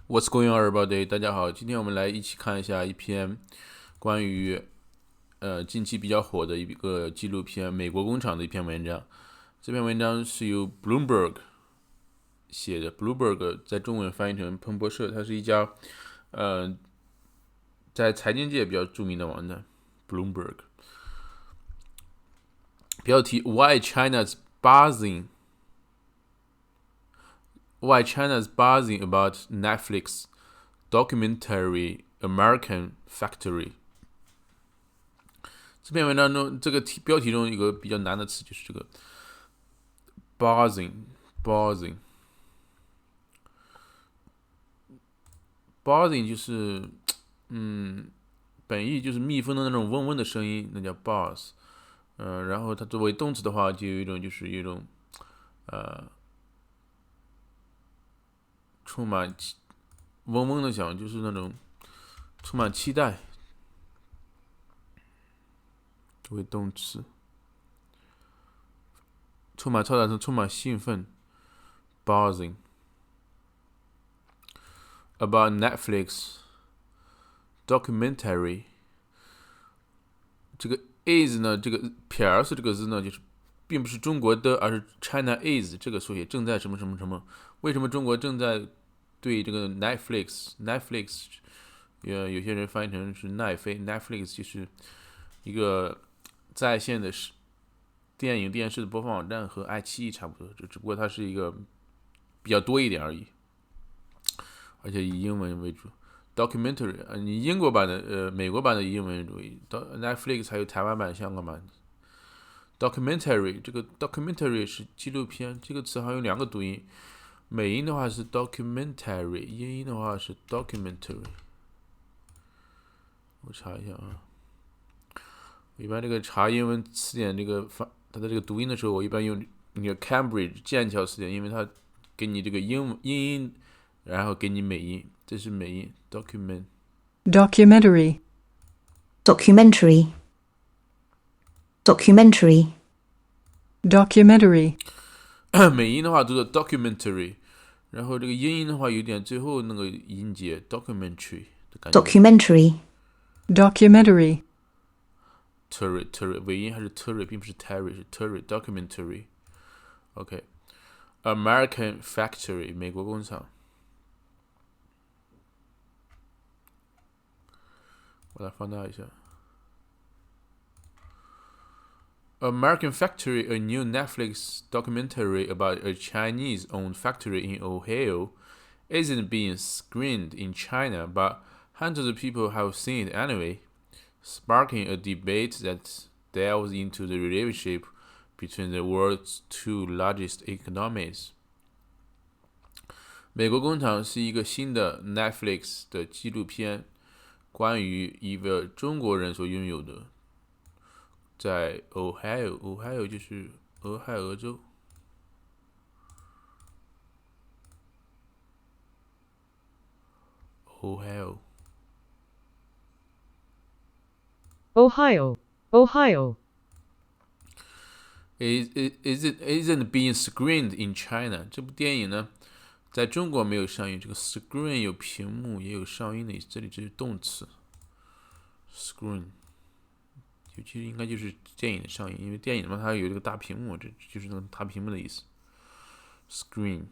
What's going on, everybody？ 大家好，今天我们来一起看一下一篇关于近期比较火的一个纪录片《美国工厂》的一篇文章。这篇文章是由 Bloomberg 写的 ，Bloomberg 在中文翻译成彭博社，它是一家在财经界比较著名的网站 Bloomberg。标题 Why China's buzzing about Netflix documentary American Factory。这篇文章中，这个标题中有一个比较难的词，就是这个 buzzing 就是本意就是蜜蜂的那种嗡嗡的声音，那叫 buzz。然后它作为动词的话，就有一种充满嗡嗡的响，就是那种充满期待。作为动词，充满超大声，充满兴奋 ，buzzing about Netflix documentary。这个 is 呢，这个撇儿是这个字呢，就是并不是中国的，而是 China is 这个缩写，正在什么什么什么。为什么中国正在对这个 Netflix 有些人翻译成是奈飞 ，Netflix 就是一个在线的电影、电视的播放网站，和爱奇艺差不多，只不过它是一个比较多一点而已，而且以英文为主。documentary 你英国版的美国版的以英文为主，Netflix 还有台湾版、香港版。documentary 这个 documentary 是纪录片，这个词好像有两个读音，美音的话是 documentary， 英音的话是 documentary。我查一下啊，我一般这个查英文词典它的这个读音的时候，我一般用那个 Cambridge 剑桥词典，因为它给你这个英音，然后给你美音，这是美音 documentary documentary 美音的话读作 documentary， 然后这个英音的话有点最后那个音节 documentary 的感觉。documentary terry 尾音还是 terry， 并不是 terry， 是 terry documentary。OK，American Factory 美国工厂。我来放大一下。American Factory, a new Netflix documentary about a Chinese-owned factory in Ohio, isn't being screened in China, but hundreds of people have seen it anyway, sparking a debate that delves into the relationship between the world's two largest economies. 美国工厂是一个新的 Netflix 的纪录片，关于一个中国人所拥有的，在 Ohio 就是俄亥俄州。Ohio isn't being screened in China。这部电影呢，在中国没有上映。这个 screen 有屏幕，也有上映的意思。这里是动词 screen， 其实应该就是电影的上映，因为电影嘛，它有这个大屏幕，这就是那个大屏幕的意思。screen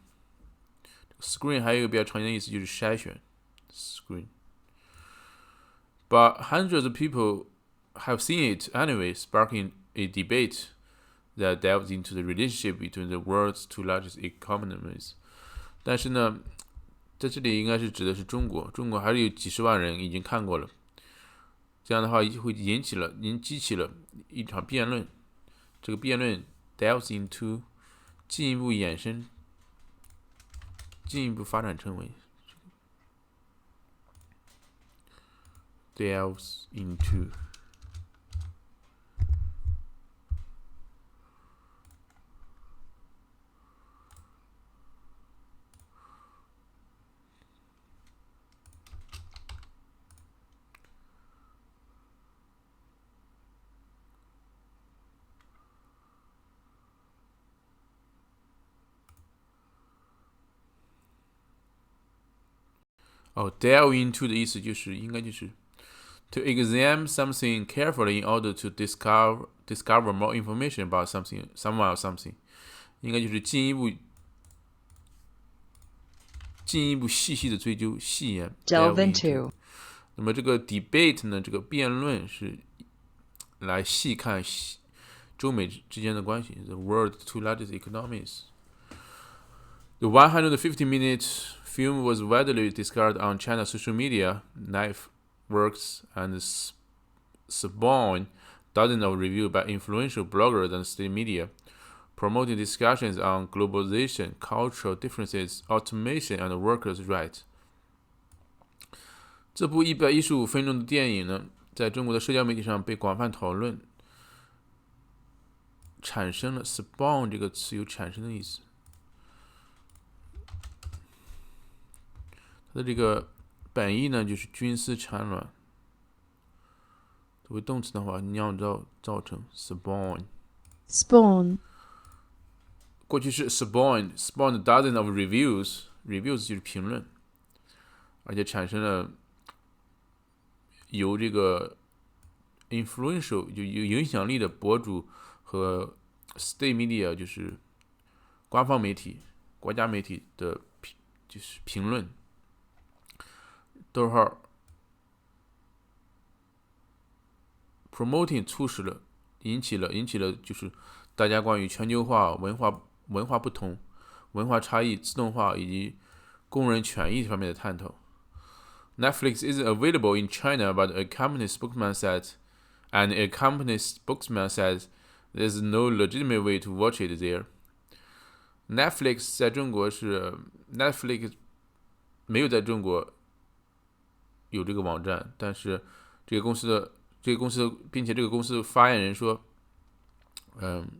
还有一个比较常见的意思就是筛选 screen。But hundreds of people have seen it anyway, sparking a debate that delves into the relationship between the world's two largest economies。但是呢，在这里应该是指的是中国，中国还是有几十万人已经看过了。这样的话会激起了一场辩论。这个辩论 delves into 进一步衍生，进一步发展成为 delves into。delve into 的意思就是应该就是 to examine something carefully in order to discover more information about someone or something， 应该就是进一步细细的追究细研 delve into。那么这个 debate 呢，这个辩论是来细看中美之间的关系。The world's two largest economies. The 150-minute film was widely discussed on China's social media networks and spawned dozens of reviews by influential bloggers and state media, promoting discussions on globalization, cultural differences, automation, and workers' rights. 这部115分钟的电影呢，在中国的社交媒体上被广泛讨论，产生了 spawn 这个词有产生的意思。它的这个本意呢，就是菌丝产卵。作为动词的话，酿造成 spawn。过去是 spawned dozens of reviews 就是评论，而且产生了由这个 influential 有影响力的博主和 state media 就是官方媒体、国家媒体的就是评论。逗号 promoting 促使了引起了就是大家关于全球化、文化不同、文化差異、自动化以及工人权益方面的探讨。Netflix isn't available in China, but a company spokesman said there's no legitimate way to watch it there. Netflix 在中国是 Netflix 没有在中国有这个网站，但是这个公司，并且这个公司的发言人说，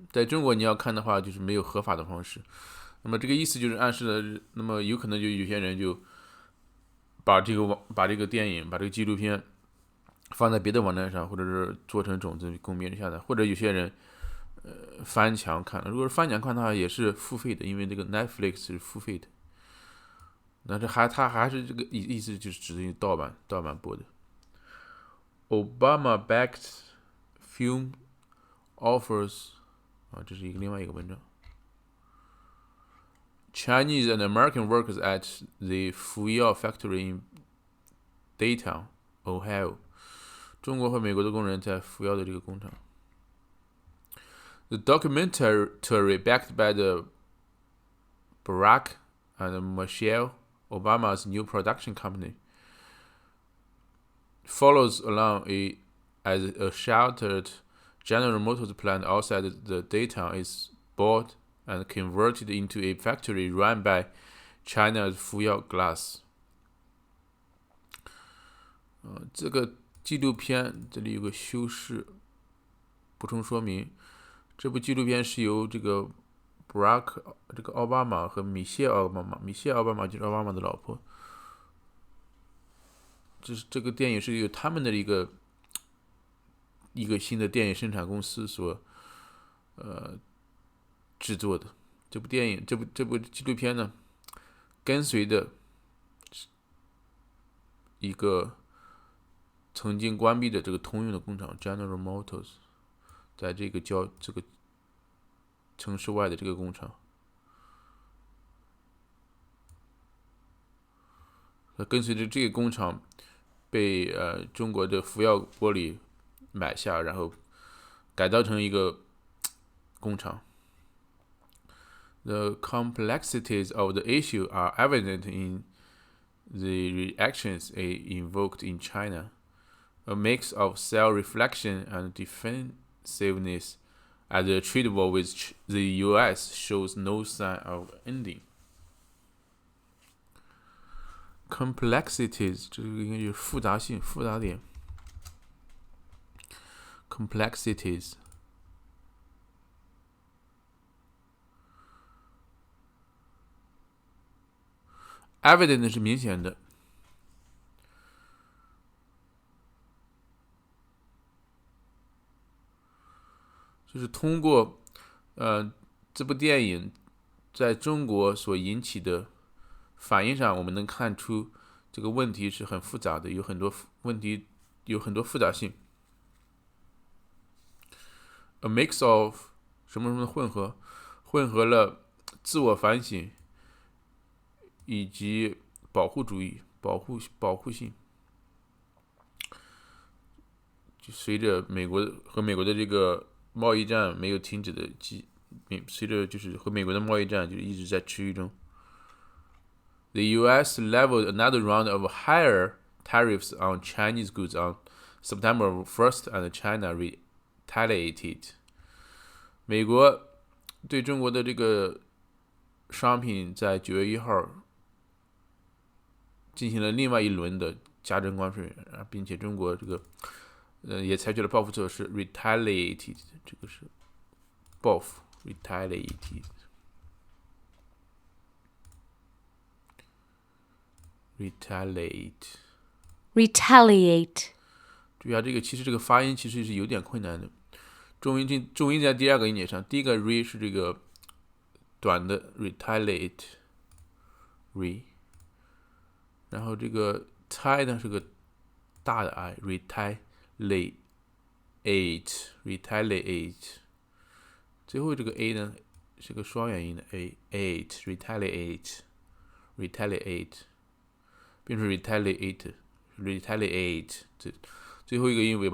在中国你要看的话，就是没有合法的方式。那么这个意思就是暗示了，那么有可能就有些人就把这个电影、把这个纪录片放在别的网站上，或者是做成种子供别人下载，或者有些人翻墙看。如果是翻墙看的话，也是付费的，因为这个 Netflix 是付费的。那它还是这个意思，就是指的盗版播的。Obama-backed film offers 这是另外一个文章。Chinese and American workers at the Fuyao factory in Dayton, Ohio. 中国和美国的工人在福耀的这个工厂。The documentary backed by the Barack and Michelle Obama's new production company follows along as a sheltered General Motors plant outside the Dayton is bought and converted into a factory run by China's Fuyao Glass. 这个纪录片这里有个修饰，补充说明，这部纪录片是由这个 Barack 这个奥巴马和米歇尔奥巴马就是奥巴马的老婆，这个电影是由他们的一个新的电影生产公司所制作的。这部纪录片呢，跟随的一个曾经关闭的这个通用的工厂 General Motors， 在这个城市外的这个工厂，跟随着这个工厂被中国的福耀玻璃买下，然后改造成一个工厂。The complexities of the issue are evident in the reactions invoked in China, a mix of self-reflection and defensiveness as the trade war with the U.S. shows no sign of ending. Complexities 这个应该就是复杂点。Complexities evident 是明显的，就是通过这部电影在中国所引起的反应上，我们能看出这个问题是很复杂的，有很多问题，有很多复杂性。A mix of 什么什么的混合了自我反省以及保护主义、保护性。就随着美国的这个贸易战没有停止的随着就是和美国的贸易战就一直在持续中。The U.S. leveled another round of higher tariffs on Chinese goods on September 1st, and China retaliated. 美国对中国的这个商品在9月1号进行了另外一轮的加征关税，并且中国这个也采取了报复措施 retaliated， 这个是报复 retaliate。注意啊，其实这个发音其实是有点困难的。重音在第二个音节上，第一个 re 是这个短的 retaliate re， 然后这个 tie 呢是个大的 i retaliate， 最后这个 a 呢是个双元音的 a retaliate， 变成 retaliate， 最后一个音嘴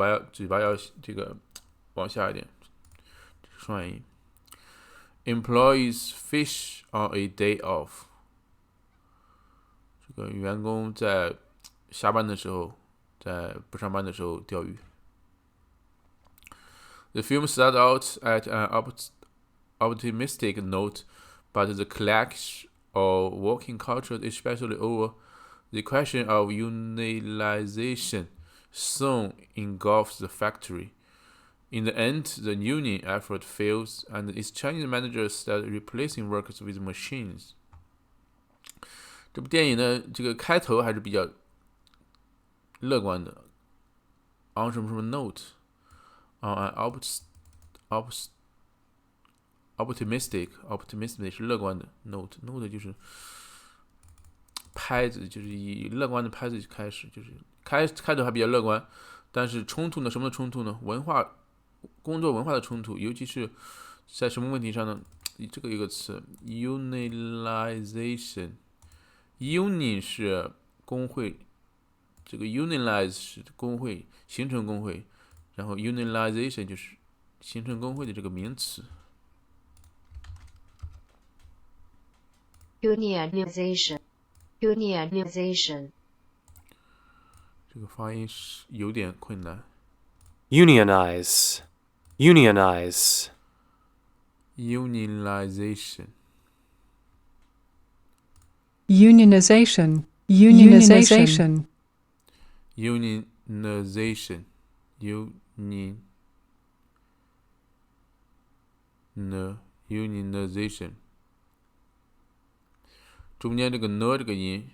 巴要这个往下一点，这是双元音。Employees fish on a day off， 这个员工在下班的时候，在不上班的时候钓鱼。The film started out at an optimistic note, but the clash of working cultures, especially over the question of unionization, soon engulfs the factory. In the end, the union effort fails, and its Chinese managers start replacing workers with machines. 这部电影呢，这个开头还是比较乐观的。On 什么什么 note， on an optimistic 是乐观的 note 就是拍子，就是以乐观的拍子开始，就是开头还比较乐观，但是冲突呢？什么的冲突呢？工作文化的冲突，尤其是在什么问题上呢？这个有个词 unionization，union 是工会，这个 unionize 是工会，形成工会，然后 unionization 就是形成工会的这个名词。unionization， 这个发音是有点困难。Unionization. Unionization. Unionization. Unionization. 中间这个呢这个音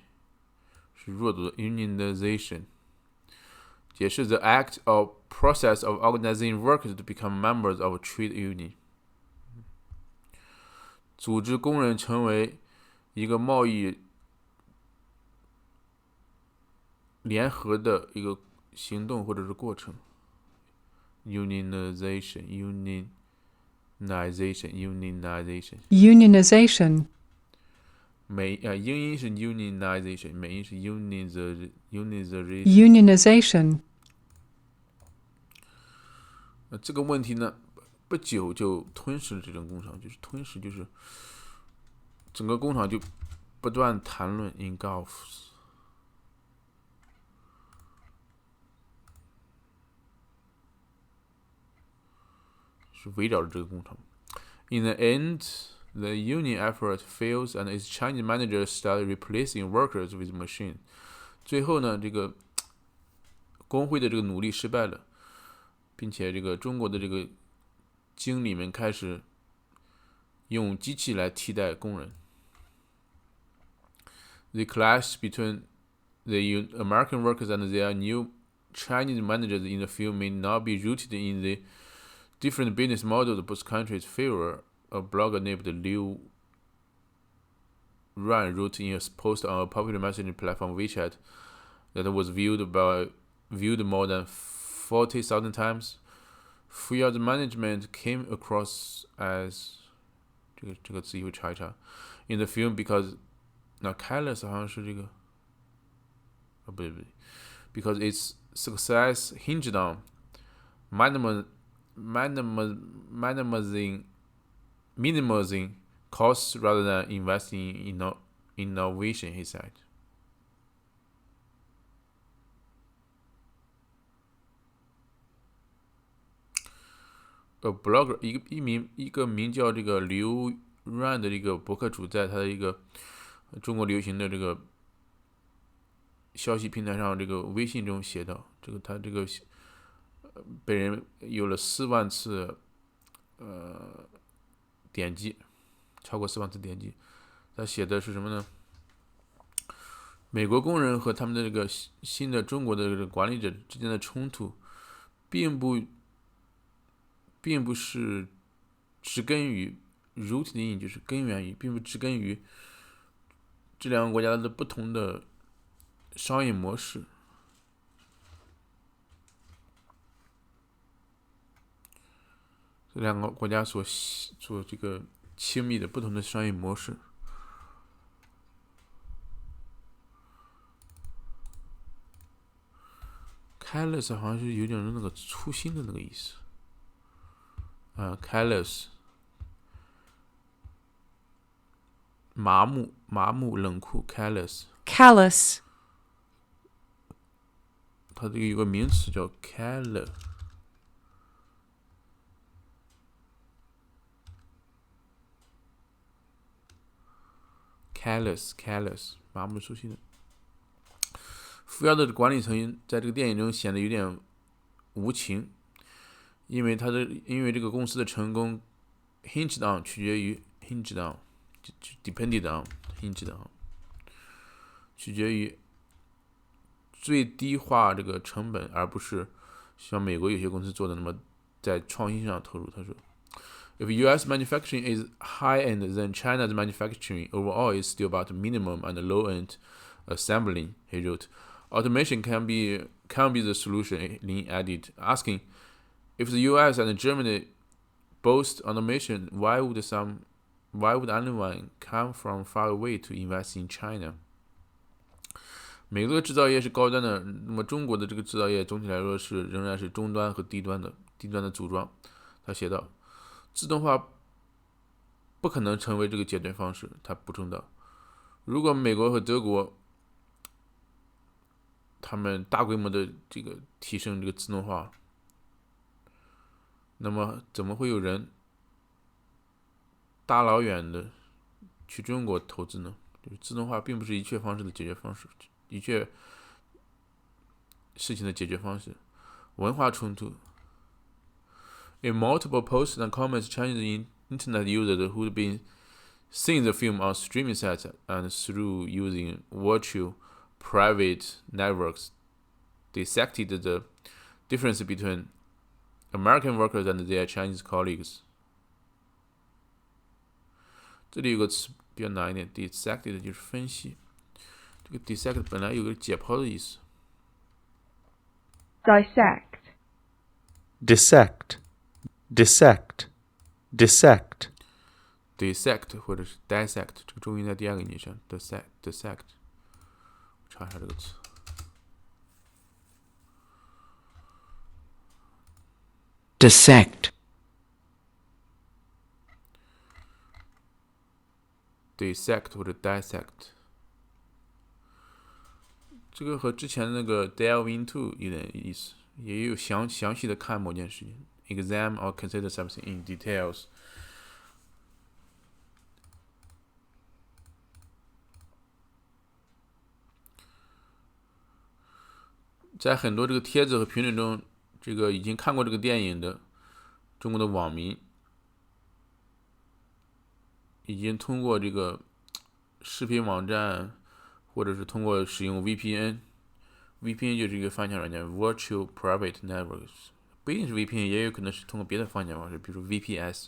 是弱读的 unionization。解释 the act of process of organizing workers to become members of a trade union， 组织工人成为一个贸易联合的一个行动或者是过程。Unionization。英音是 unionization， 美音是 unionization。这个问题呢，不久就吞噬了这种工厂，就是吞噬，就是整个工厂就不断谈论 engulfs， 是围绕着这个工厂。In the end,The union effort fails, and its Chinese managers start replacing workers with machines. 最后呢，这个工会的这个努力失败了，并且这个中国的这个经理们开始用机器来替代工人。The clash between the American workers and their new Chinese managers in the field may not be rooted in the different business models both countries favor.A blogger named Run wrote in a post on a popular messaging platform WeChat that was viewed more than 40,000 times. Field management came across as 这个词以后查一查 in the film because 那 careless 好像是这个不对 because its success hinged on minimizing costs rather than investing in innovation, he said. A blogger 一个名叫这个刘润的这个博客主，在他的一个中国流行的这个消息平台上，这个微信中写道，他这个被人有了4万次点击，超过4万次点击。他写的是什么呢？美国工人和他们的这个新的中国的这个管理者之间的冲突，并不是植根于 root 的意义就是根源于，并不植根于这两个国家的不同的商业模式。这两个国家所这个亲密的不同的商业模式。careless 好像是有点那个粗心的那个意思。careless 麻木冷酷 careless callous, 它这个有个名词叫 careless 麻木粗心的。福耀的管理层在这个电影中显得有点无情，因为这个公司的成功 hinged on 取决于 hinged on depended on hinged on 取决于最低化这个成本，而不是像美国有些公司做的那么在创新上投入。他说 If U.S. manufacturing is high-end, then China's manufacturing overall is still about minimum and low-end assembling, he wrote. Automation can be the solution, Lin added, asking, if the U.S. and Germany boast automation, why would anyone come from far away to invest in China? 美国的制造业是高端的，那么中国的这个制造业总体来说仍然是中端和低端的组装。他写道，自动化不可能成为这个解决方式。他补充道，如果美国和德国他们大规模的这个提升这个自动化，那么怎么会有人大老远的去中国投资呢？就是自动化并不是一切方式的解决方式，一切事情的解决方式。文化冲突。In multiple posts and comments, Chinese internet users who'd been seeing the film on streaming sites and through using virtual private networks dissected the difference between American workers and their Chinese colleagues. 这里有个词比较难一点 ，dissected 就是分析。这个 dissect 本来有个解剖的意思。dissect, dissect, dissect, dissect, dissect 或者是 dissect， 这个重音在第二个音上 dissect。查一下这个词。dissect, dissect 或者 dissect， 这个和之前那个 delve into 有点意思，也有详细的看某件事情 ，examine or consider something in details。在很多这个帖子和评论中，这个已经看过这个电影的中国的网民，已经通过这个视频网站，或者是通过使用 VPN 就是一个翻墙软件 Virtual Private Networks， 不一定是 VPN， 也有可能是通过别的翻墙方式，比如说 VPS。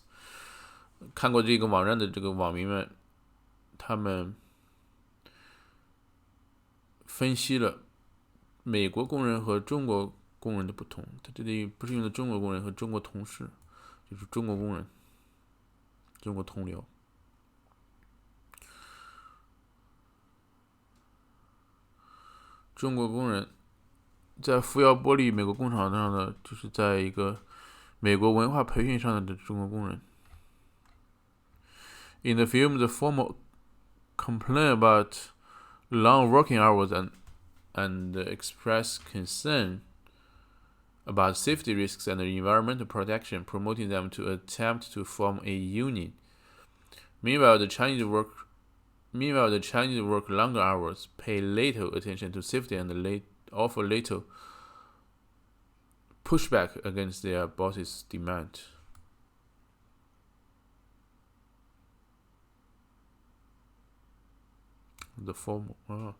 看过这个网站的这个网民们，他们分析了美国工人和中国工人的不同。他这里不是用的中国工人和中国同事，就是中国工人、中国同僚。中国工人在福耀玻璃美国工厂上的，就是在一个美国文化培训上的中国工人。In the film, the former complain about long working hours and express concern about safety risks and environmental protection, promoting them to attempt to form a union. Meanwhile, the Chinese work longer hours, pay little attention to safety, and offer little pushback against their bosses' demand. The former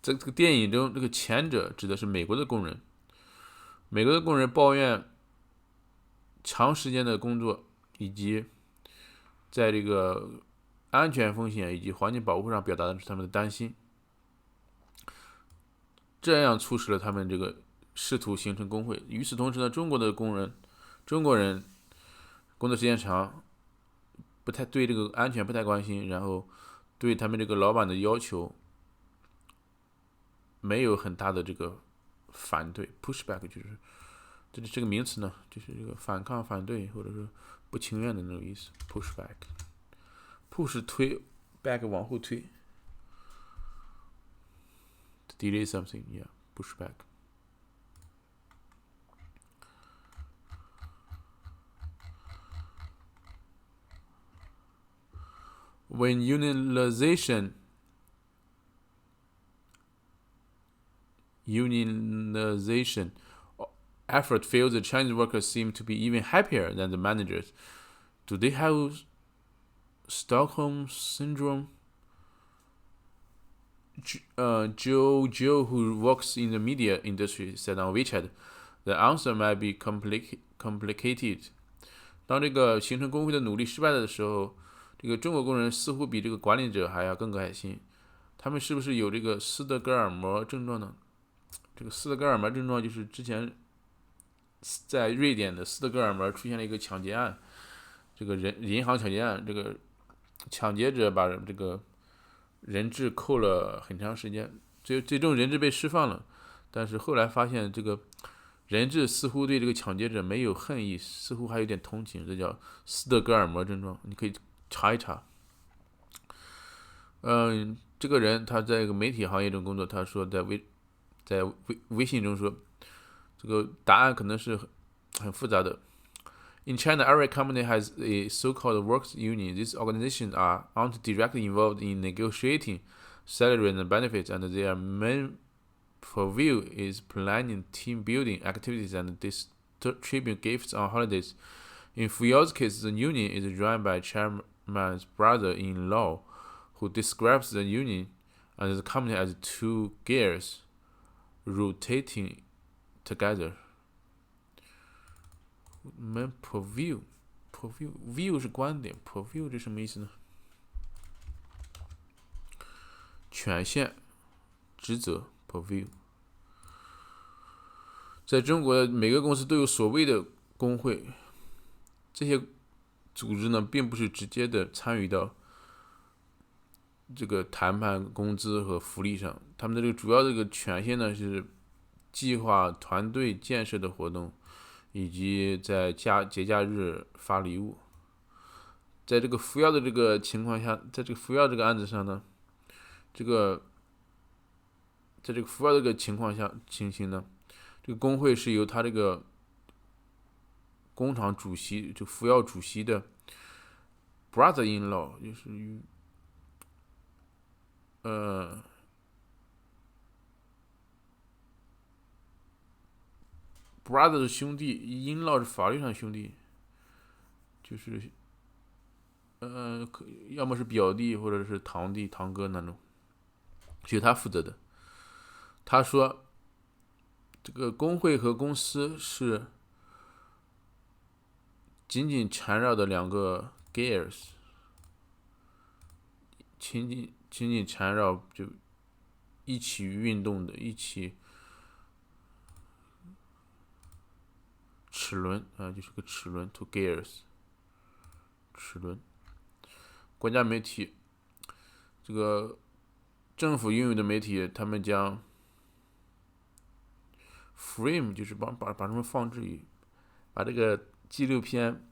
这个电影中，这个前者指的是美国的工人。美国的工人抱怨长时间的工作，以及在这个安全风险以及环境保护上表达的是他们的担心，这样促使了他们这个试图形成工会。与此同时呢，中国人工作时间长，不太对这个安全不太关心，然后对他们这个老板的要求没有很大的这个反对 ，pushback 就是这个名词呢，就是这个反抗、反对或者是不情愿的那种意思 ，pushback。push 推 ，back 往后推 ，delay something， yeah， pushback。When unionization effort fails, the Chinese workers seem to be even happier than the managers. Do they have Stockholm syndrome? Joe, who works in the media industry, said on WeChat, the answer might be complicated. 当这个形成工会的努力失败了的时候，这个中国工人似乎比这个管理者还要更开心。他们是不是有这个斯德哥尔摩症状呢？这个斯德哥尔摩症状就是之前在瑞典的斯德哥尔摩出现了一个抢劫案，这个银行抢劫案，这个抢劫者把这个人质扣了很长时间，最终人质被释放了，但是后来发现这个人质似乎对这个抢劫者没有恨意，似乎还有点同情，这叫斯德哥尔摩症状，你可以查一查。这个人他在一个媒体行业中工作，他说在微信中说，这个答案可能是很复杂的。In China, every company has a so-called works union. These organizations aren't directly involved in negotiating salary and benefits, and their main purview is planning team building activities and distribute gifts on holidays. In Fuyao's case, the union is run by chairman's brother-in-law, who describes the union and the company as two gears rotating together. Purview view 是观点 ，purview 这什么意思呢？权限、职责 purview。在中国，每个公司都有所谓的工会，这些组织呢，并不是直接的参与到这个谈判工资和福利上，他们的这个主要这个权限呢是计划团队建设的活动，以及在节假日发礼物。在这个服药的这个情况下，在这个服药这个案子上呢，在这个服药这个情形呢，这个工会是由他这个工厂主席，就服药主席的 brother-in-law， 就是brother 是兄弟 ，in-law 是法律上兄弟，就是要么是表弟或者是堂弟、堂哥那种，是由他负责的。他说，这个工会和公司是紧紧缠绕的两个 gears， 紧紧缠绕就一起运动的，一起齿轮啊，就是个齿轮 ，two gears， 齿轮。国家媒体，这个政府拥有的媒体，他们将 frame 就是把什么放置于，把这个纪录片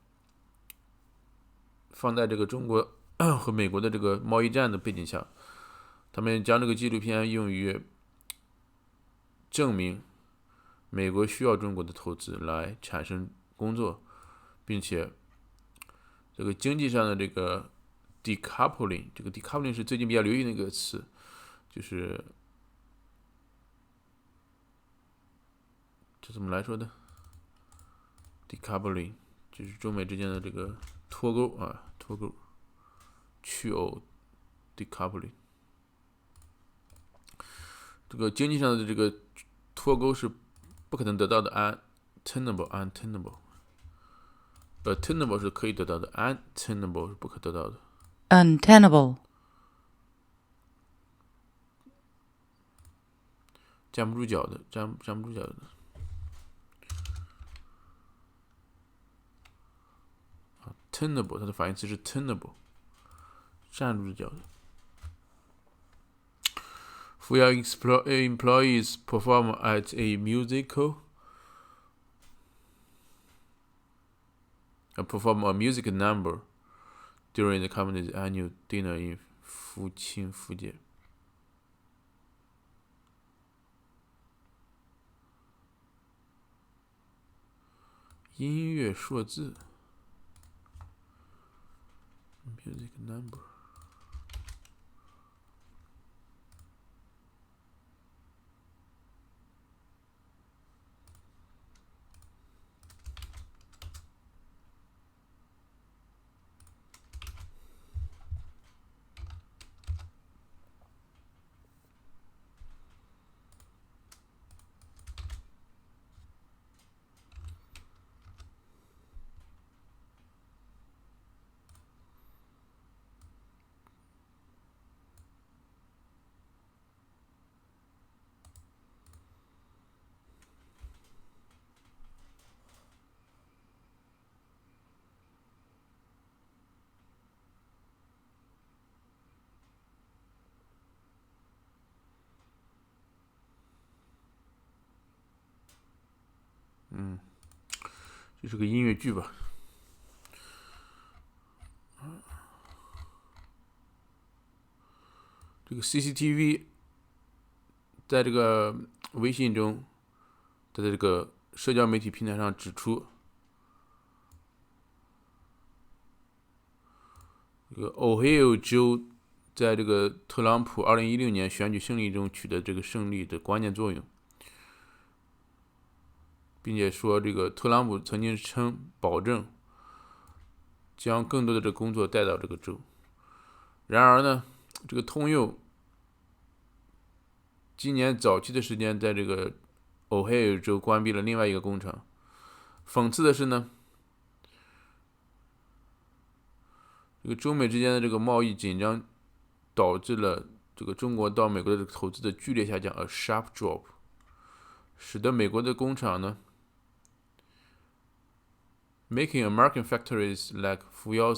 放在这个中国和美国的这个贸易战的背景下，他们将这个纪录片用于证明美国需要中国的投资来产生工作，并且这个经济上的这个 decoupling， 这个 decoupling 是最近比较流行的一个词，就是这怎么来说的 ？decoupling 就是中美之间的这个脱钩啊，脱钩，去偶 decoupling。这个经济上的这个脱钩是不可能得到的 ，attainable 是可以得到的 ，unattainable 是不可得到的。untenable, 站不住脚的，站不住脚的。tenable 它的反义词是 tenable， 站住脚的。Where employees perform at a music number during the company's annual dinner in 福清福建。音乐数字 music number。这是个音乐剧吧？这个 CCTV 在这个微信中，在这个社交媒体平台上指出，这个 Ohio 州在这个特朗普2016年选举胜利中取得这个胜利的关键作用，并且说这个特朗普曾经称保证将更多的这个工作带到这个州。然而呢，这个通用今年早期的时间在这个 Ohio 州关闭了另外一个工厂。讽刺的是呢，这个中美之间的这个贸易紧张导致了这个中国到美国的投资的剧烈下降 ，a sharp drop， 使得美国的工厂呢 ，making American factories like Fuyao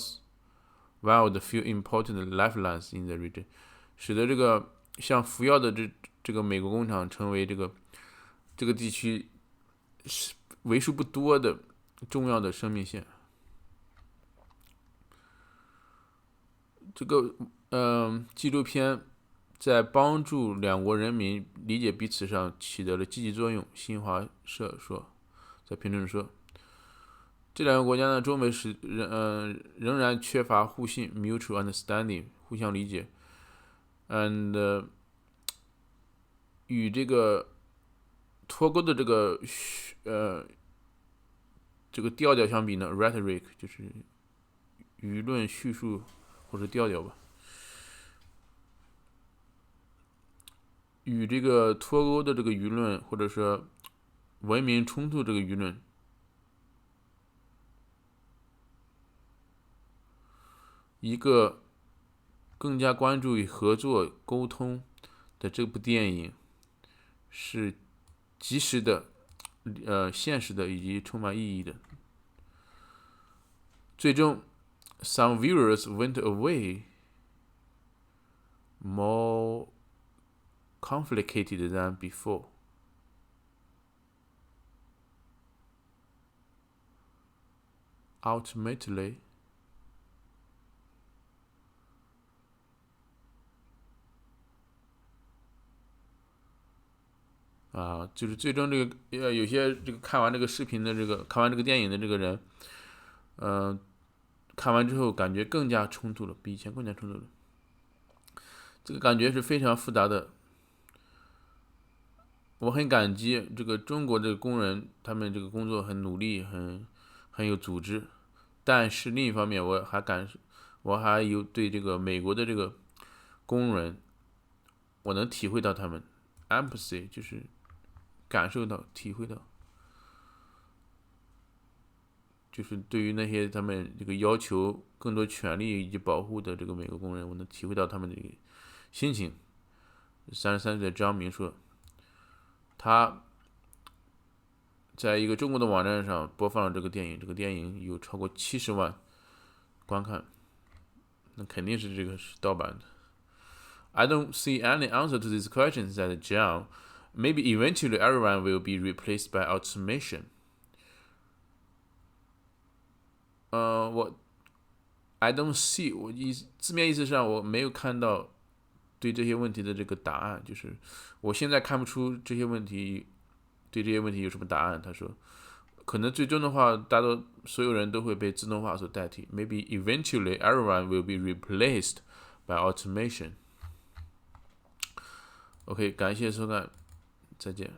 one of the few important lifelines in the region， 使得这个像福耀的这个美国工厂成为这个地区为数不多的重要的生命线。这个纪录片在帮助两国人民理解彼此上起到了积极作用。新华社说，在评论说，这两个国家呢，中美仍然缺乏互信 （mutual understanding）， 互相理解 ，and 与这个脱钩的这个调调相比呢 ，rhetoric 就是舆论叙述或者调调吧。与这个脱钩的这个舆论，或者说文明冲突这个舆论，一个更加关注于合作、沟通的这部电影是及时的、现实的以及充满意义的。最终 ，some viewers went away more complicated than before. Ultimately,就是最终这个有些这个看完这个视频的看完这个电影的这个人，看完之后感觉更加冲突了，比以前更加冲突了。这个感觉是非常复杂的。我很感激这个中国的工人，他们这个工作很努力，很有组织。但是另一方面，我还有对这个美国的这个工人，我能体会到他们 empathy， 就是感受到、体会到，就是对于那些他们这个要求更多权利以及保护的这个美国工人，我能体会到他们的这个心情。33岁的张明说，他在一个中国的网站上播放了这个电影，这个电影有超过70万观看，那肯定是这个是盗版的。I don't see any answer to these questions, said John. Maybe eventually everyone will be replaced by automation. I don't see， 字面意思上我没有看到对这些问题的这个答案，就是我现在看不出这些问题对这些问题有什么答案。他说，可能最终的话，所有人都会被自动化所代替。Maybe eventually everyone will be replaced by automation. OK， 感谢收看，再见。